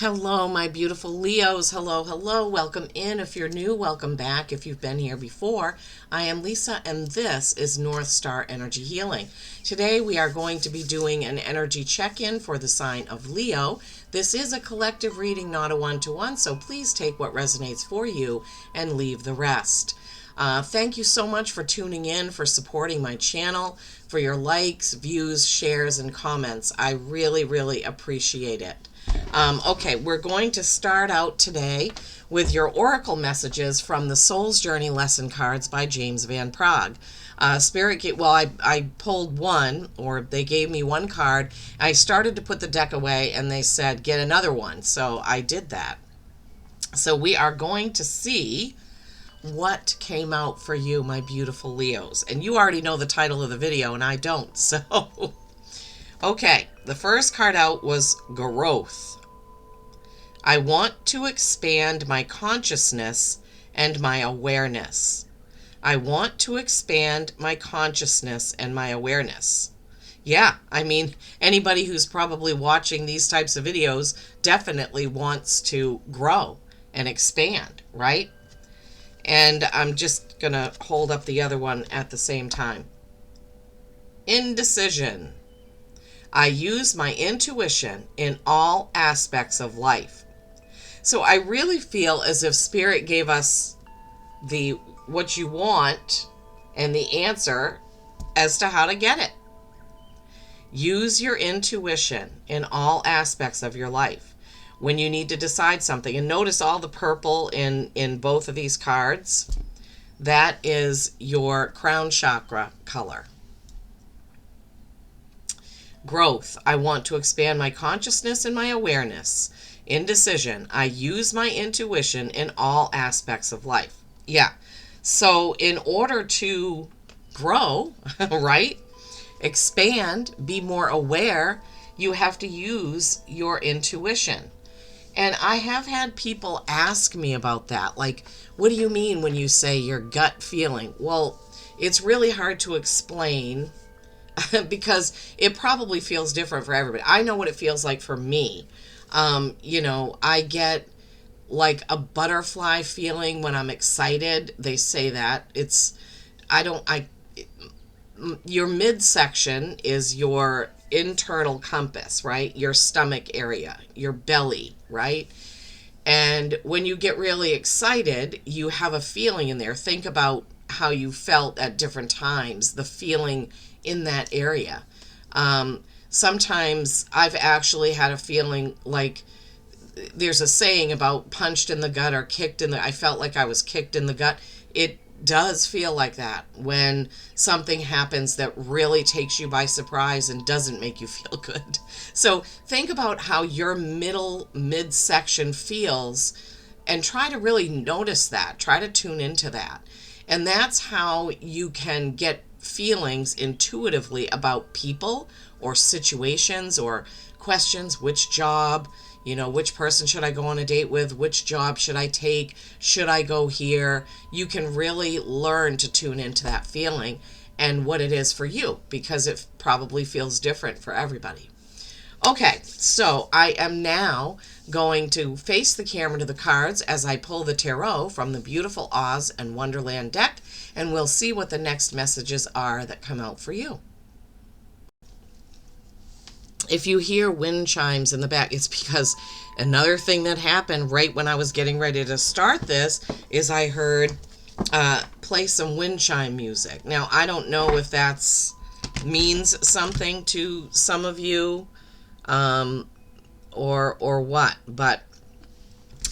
Hello, my beautiful Leos. Hello, hello. Welcome in. If you're new, welcome back. If you've been here before, I am Lisa, and this is North Star Energy Healing. Today, we are going to be doing an energy check-in for the sign of Leo. This is a collective reading, not a one-to-one, so please take what resonates for you and leave the rest. Thank you so much for tuning in, for supporting my channel, for your likes, views, shares, and comments. I really, really appreciate it. Okay, we're going to start out today with your oracle messages from the Soul's Journey lesson cards by James Van Praagh. I pulled one, or they gave me one card. I started to put the deck away, and they said, get another one. So I did that. So we are going to see what came out for you, my beautiful Leos. And you already know the title of the video, and I don't. So, okay, the first card out was Growth. I want to expand my consciousness and my awareness. I want to expand my consciousness and my awareness. Yeah, I mean, anybody who's probably watching these types of videos definitely wants to grow and expand, right? And I'm just going to hold up the other one at the same time. Indecision. I use my intuition in all aspects of life. So I really feel as if Spirit gave us the what you want and the answer as to how to get it. Use your intuition in all aspects of your life when you need to decide something. And notice all the purple in both of these cards. That is your crown chakra color. Growth. I want to expand my consciousness and my awareness. Indecision. I use my intuition in all aspects of life. Yeah. So in order to grow, right? Expand, be more aware, you have to use your intuition. And I have had people ask me about that. Like, what do you mean when you say your gut feeling? Well, it's really hard to explain because it probably feels different for everybody. I know what it feels like for me. I get like a butterfly feeling when I'm excited. They say that your midsection is your internal compass, right? Your stomach area, your belly, right? And when you get really excited, you have a feeling in there. Think about how you felt at different times, the feeling in that area. Sometimes I've actually had a feeling like there's a saying about punched in the gut or I felt like I was kicked in the gut. It does feel like that when something happens that really takes you by surprise and doesn't make you feel good. So think about how your midsection feels and try to really notice that. Try to tune into that. And that's how you can get feelings intuitively about people or situations or questions. Which job, which person should I go on a date with? Which job should I take? Should I go here? You can really learn to tune into that feeling and what it is for you, because it probably feels different for everybody. Okay, so I am now going to face the camera to the cards as I pull the tarot from the beautiful Oz and Wonderland deck, and we'll see what the next messages are that come out for you. If you hear wind chimes in the back, it's because another thing that happened right when I was getting ready to start this is I heard play some wind chime music. Now, I don't know if that's means something to some of you or what, but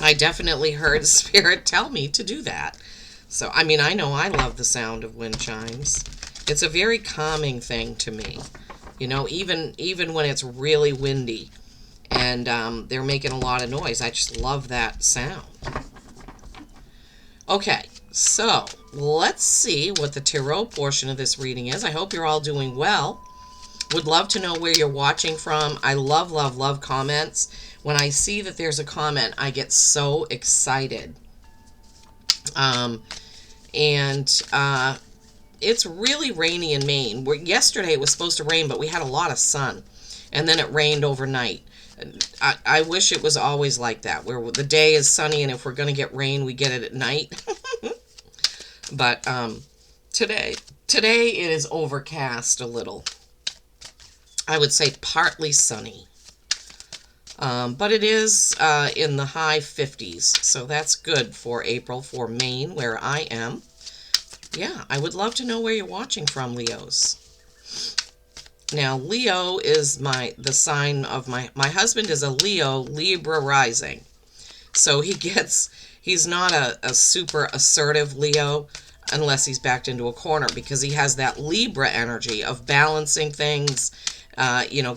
I definitely heard Spirit tell me to do that. So, I mean, I know I love the sound of wind chimes. It's a very calming thing to me. Even when it's really windy and they're making a lot of noise, I just love that sound. Okay, so let's see what the tarot portion of this reading is. I hope you're all doing well. Would love to know where you're watching from. I love, love, love comments. When I see that there's a comment, I get so excited. It's really rainy in Maine. Yesterday it was supposed to rain, but we had a lot of sun. And then it rained overnight. I wish it was always like that, where the day is sunny and if we're going to get rain, we get it at night. But today it is overcast a little. I would say partly sunny. But it is in the high 50s, so that's good for April for Maine, where I am. Yeah, I would love to know where you're watching from, Leos. Now, Leo is the sign of my husband is a Leo, Libra rising. So he's not a super assertive Leo unless he's backed into a corner, because he has that Libra energy of balancing things,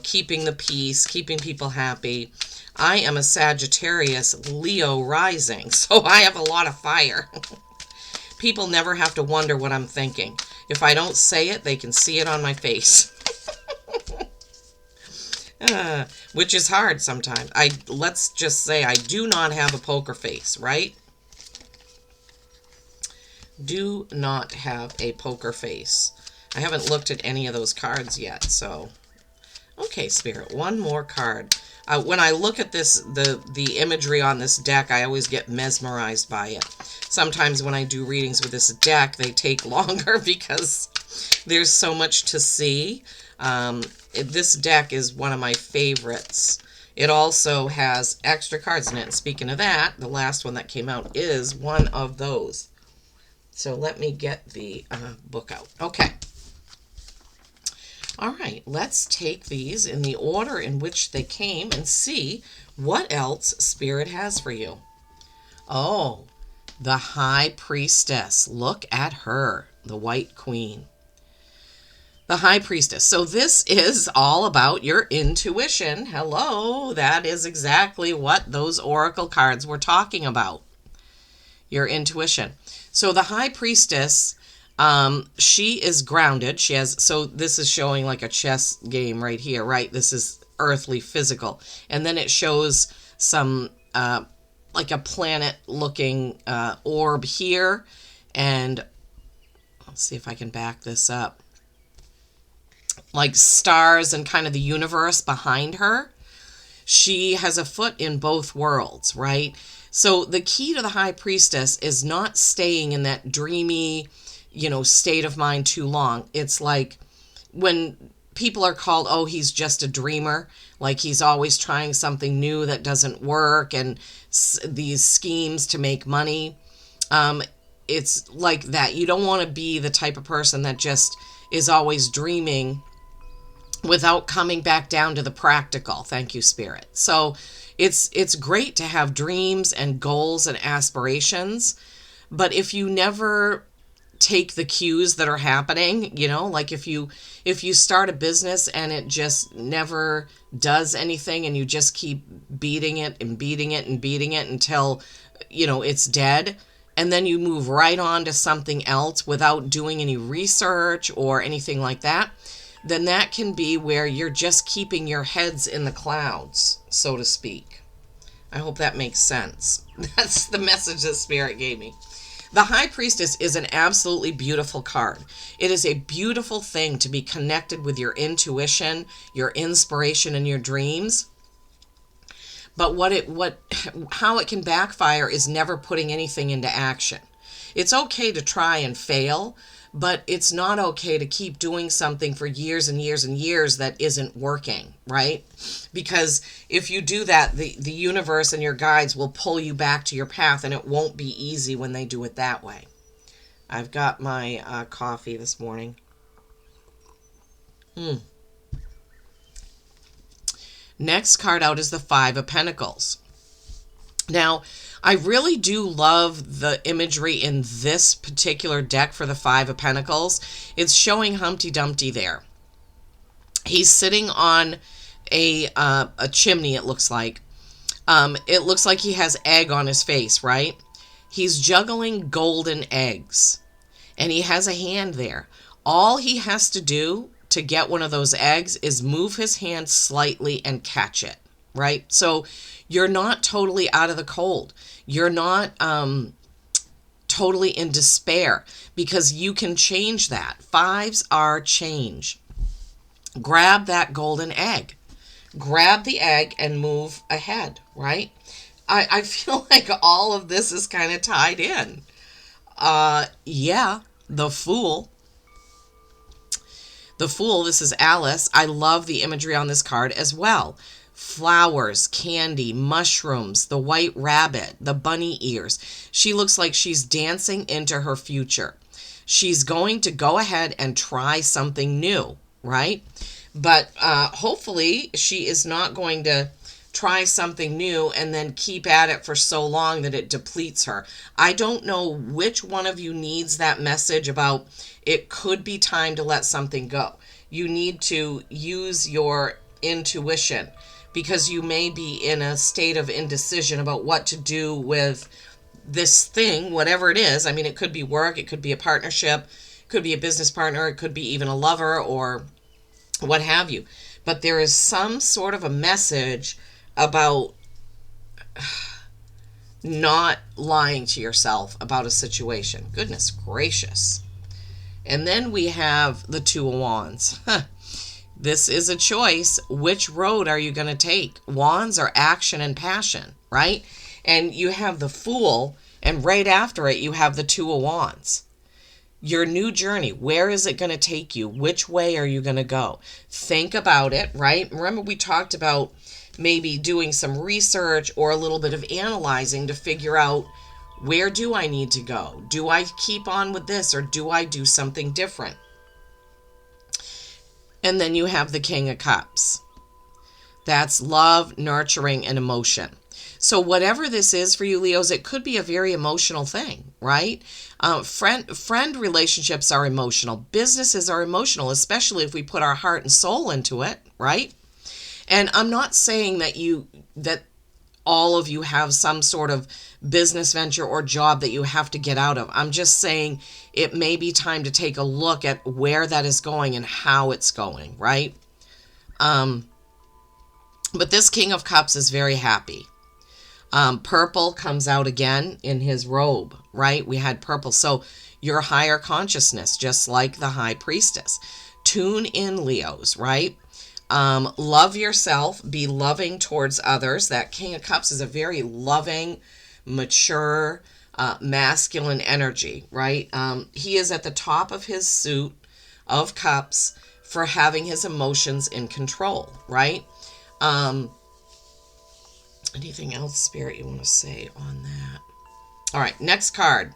keeping the peace, keeping people happy. I am a Sagittarius Leo rising, so I have a lot of fire. People never have to wonder what I'm thinking. If I don't say it, they can see it on my face. Which is hard sometimes. Let's just say I do not have a poker face, right? Do not have a poker face. I haven't looked at any of those cards yet, so... Okay, Spirit, one more card. When I look at the imagery on this deck, I always get mesmerized by it. Sometimes when I do readings with this deck, they take longer because there's so much to see. This deck is one of my favorites. It also has extra cards in it. And speaking of that, the last one that came out is one of those. So let me get the book out. Okay. All right, let's take these in the order in which they came and see what else Spirit has for you. Oh, the High Priestess. Look at her, the White Queen. The High Priestess. So this is all about your intuition. Hello, that is exactly what those oracle cards were talking about. Your intuition. So the High Priestess, she is grounded. So this is showing like a chess game right here, right? This is earthly, physical. And then it shows some, like a planet-looking orb here. And let's see if I can back this up. Like stars and kind of the universe behind her. She has a foot in both worlds, right? So the key to the High Priestess is not staying in that dreamy, state of mind too long. It's like when people are called, oh, he's just a dreamer, like he's always trying something new that doesn't work, and these schemes to make money. It's like that. You don't want to be the type of person that just is always dreaming without coming back down to the practical. Thank you, Spirit. So it's great to have dreams and goals and aspirations, but if you never take the cues that are happening, like if you start a business and it just never does anything, and you just keep beating it and beating it and beating it until it's dead, and then you move right on to something else without doing any research or anything like that, then that can be where you're just keeping your heads in the clouds, so to speak. I hope that makes sense. That's the message that Spirit gave me. The High Priestess is an absolutely beautiful card. It is a beautiful thing to be connected with your intuition, your inspiration, and your dreams. But how it can backfire is never putting anything into action. It's okay to try and fail, but it's not okay to keep doing something for years and years and years that isn't working, right? Because if you do that, the universe and your guides will pull you back to your path, and it won't be easy when they do it that way. I've got my coffee this morning. Next card out is the Five of Pentacles. Now, I really do love the imagery in this particular deck for the Five of Pentacles. It's showing Humpty Dumpty there. He's sitting on a chimney, it looks like. It looks like he has egg on his face, right? He's juggling golden eggs, and he has a hand there. All he has to do to get one of those eggs is move his hand slightly and catch it, right? So you're not totally out of the cold. You're not totally in despair, because you can change that. Fives are change. Grab that golden egg. grab the egg and move ahead, right? I feel like all of this is kind of tied in. Yeah, the Fool. The Fool, this is Alice. I love the imagery on this card as well. Flowers, candy, mushrooms, the white rabbit, the bunny ears. She looks like she's dancing into her future. She's going to go ahead and try something new, right? But hopefully she is not going to try something new and then keep at it for so long that it depletes her. I don't know which one of you needs that message about it could be time to let something go. You need to use your intuition because you may be in a state of indecision about what to do with this thing, whatever it is. I mean, it could be work, it could be a partnership, it could be a business partner, it could be even a lover or what have you. But there is some sort of a message about not lying to yourself about a situation. Goodness gracious. And then we have the Two of Wands. This is a choice. Which road are you going to take? Wands are action and passion, right? And you have the Fool, and right after it, you have the Two of Wands. Your new journey, where is it going to take you? Which way are you going to go? Think about it, right? Remember we talked about maybe doing some research or a little bit of analyzing to figure out, where do I need to go? Do I keep on with this or do I do something different? And then you have the King of Cups. That's love, nurturing, and emotion. So whatever this is for you, Leos, it could be a very emotional thing, right? Friend relationships are emotional. Businesses are emotional, especially if we put our heart and soul into it, right? And I'm not saying that all of you have some sort of business venture or job that you have to get out of. I'm just saying it may be time to take a look at where that is going and how it's going, right? But this King of Cups is very happy. Purple comes out again in his robe, right? We had purple. So your higher consciousness, just like the High Priestess. Tune in, Leos, right? Love yourself, be loving towards others. That King of Cups is a very loving, mature, masculine energy, right? He is at the top of his suit of cups for having his emotions in control, right? Anything else, Spirit, you want to say on that? All right, next card.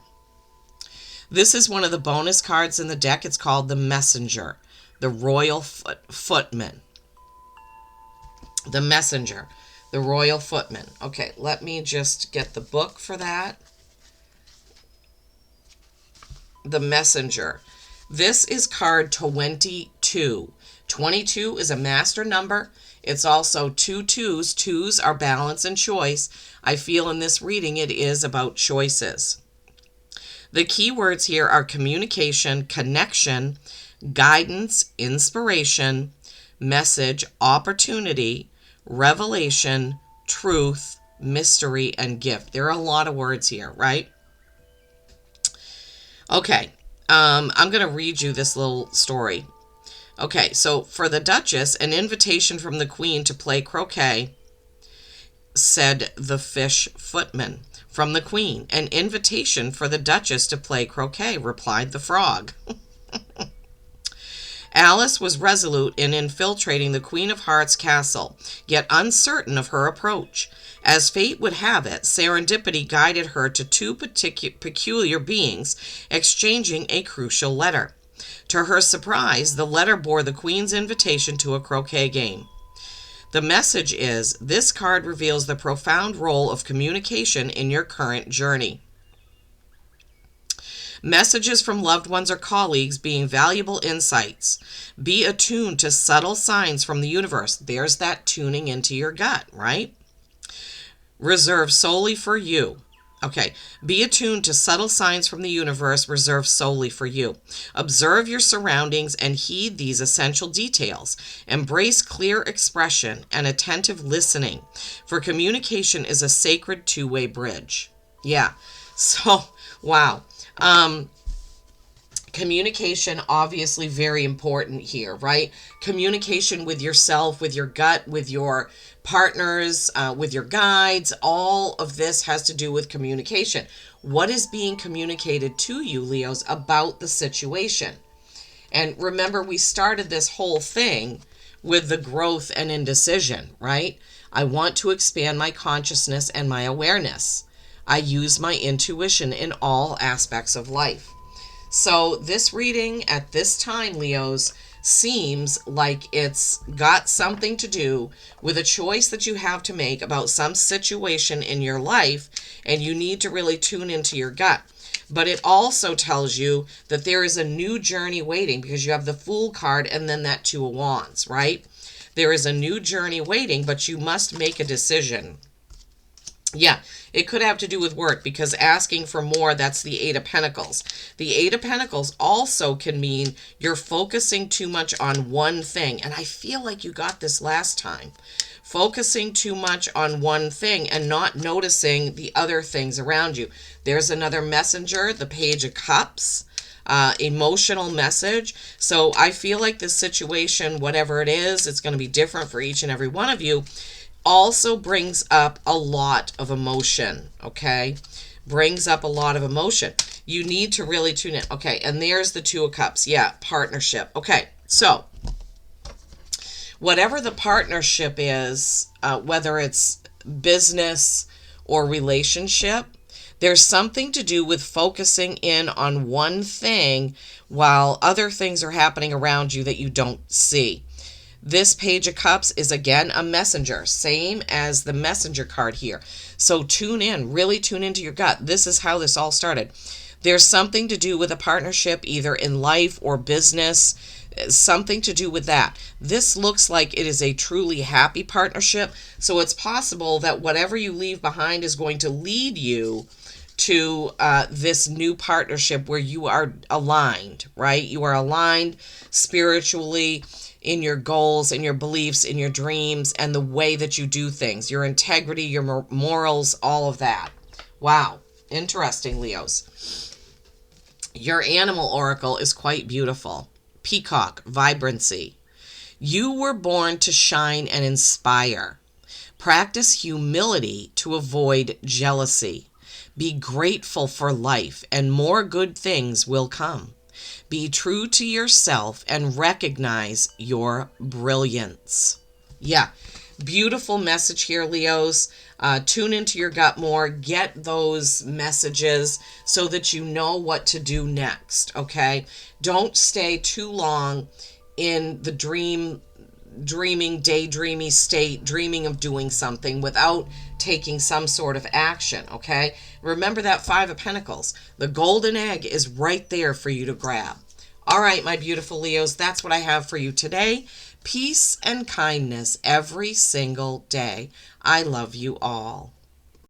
This is one of the bonus cards in the deck. It's called the Messenger, the Royal Footman. The Messenger, the Royal Footman. Okay, let me just get the book for that. The Messenger. This is card 22. 22 is a master number. It's also two twos. Twos are balance and choice. I feel in this reading it is about choices. The key words here are communication, connection, guidance, inspiration, message, opportunity, revelation, truth, mystery, and gift. There are a lot of words here, right? Okay, I'm going to read you this little story. Okay, so for the Duchess, an invitation from the Queen to play croquet, said the Fish Footman. From the Queen, an invitation for the Duchess to play croquet, replied the Frog. Alice was resolute in infiltrating the Queen of Hearts' castle, yet uncertain of her approach. As fate would have it, serendipity guided her to two peculiar beings exchanging a crucial letter. To her surprise, the letter bore the Queen's invitation to a croquet game. The message is, this card reveals the profound role of communication in your current journey. Messages from loved ones or colleagues being valuable insights. Be attuned to subtle signs from the universe. There's that tuning into your gut, right? Reserved solely for you. Okay, be attuned to subtle signs from the universe reserved solely for you. Observe your surroundings and heed these essential details. Embrace clear expression and attentive listening, for communication is a sacred two-way bridge. Yeah, so, wow. Communication, obviously very important here, right? Communication with yourself, with your gut, with your partners, with your guides. All of this has to do with communication. What is being communicated to you, Leos, about the situation? And remember, we started this whole thing with the growth and indecision, right? I want to expand my consciousness and my awareness. I use my intuition in all aspects of life. So this reading at this time, Leos, seems like it's got something to do with a choice that you have to make about some situation in your life, and you need to really tune into your gut. But it also tells you that there is a new journey waiting, because you have the Fool card and then that Two of Wands, right? There is a new journey waiting, but you must make a decision. Yeah, it could have to do with work, because asking for more, that's the Eight of Pentacles. The Eight of Pentacles also can mean you're focusing too much on one thing. And I feel like you got this last time. Focusing too much on one thing and not noticing the other things around you. There's another messenger, the Page of Cups. Emotional message. So I feel like this situation, whatever it is, it's going to be different for each and every one of you, also brings up a lot of emotion, okay? Brings up a lot of emotion. You need to really tune in. Okay, and there's the Two of Cups. Yeah, partnership. Okay, so whatever the partnership is, whether it's business or relationship, there's something to do with focusing in on one thing while other things are happening around you that you don't see. This Page of Cups is again a messenger, same as the messenger card here. So tune in, really tune into your gut. This is how this all started. There's something to do with a partnership, either in life or business, something to do with that. This looks like it is a truly happy partnership. So it's possible that whatever you leave behind is going to lead you to this new partnership where you are aligned, right? You are aligned spiritually, in your goals, in your beliefs, in your dreams, and the way that you do things, your integrity, your morals, all of that. Wow. Interesting, Leos. Your animal oracle is quite beautiful. Peacock, vibrancy. You were born to shine and inspire. Practice humility to avoid jealousy. Be grateful for life, and more good things will come. Be true to yourself and recognize your brilliance. Yeah, beautiful message here, Leos. Tune into your gut more. Get those messages so that you know what to do next, okay? Don't stay too long in the dreaming, daydreamy state, dreaming of doing something without taking some sort of action, okay? Remember that Five of Pentacles. The golden egg is right there for you to grab. All right, my beautiful Leos, that's what I have for you today. Peace and kindness every single day. I love you all.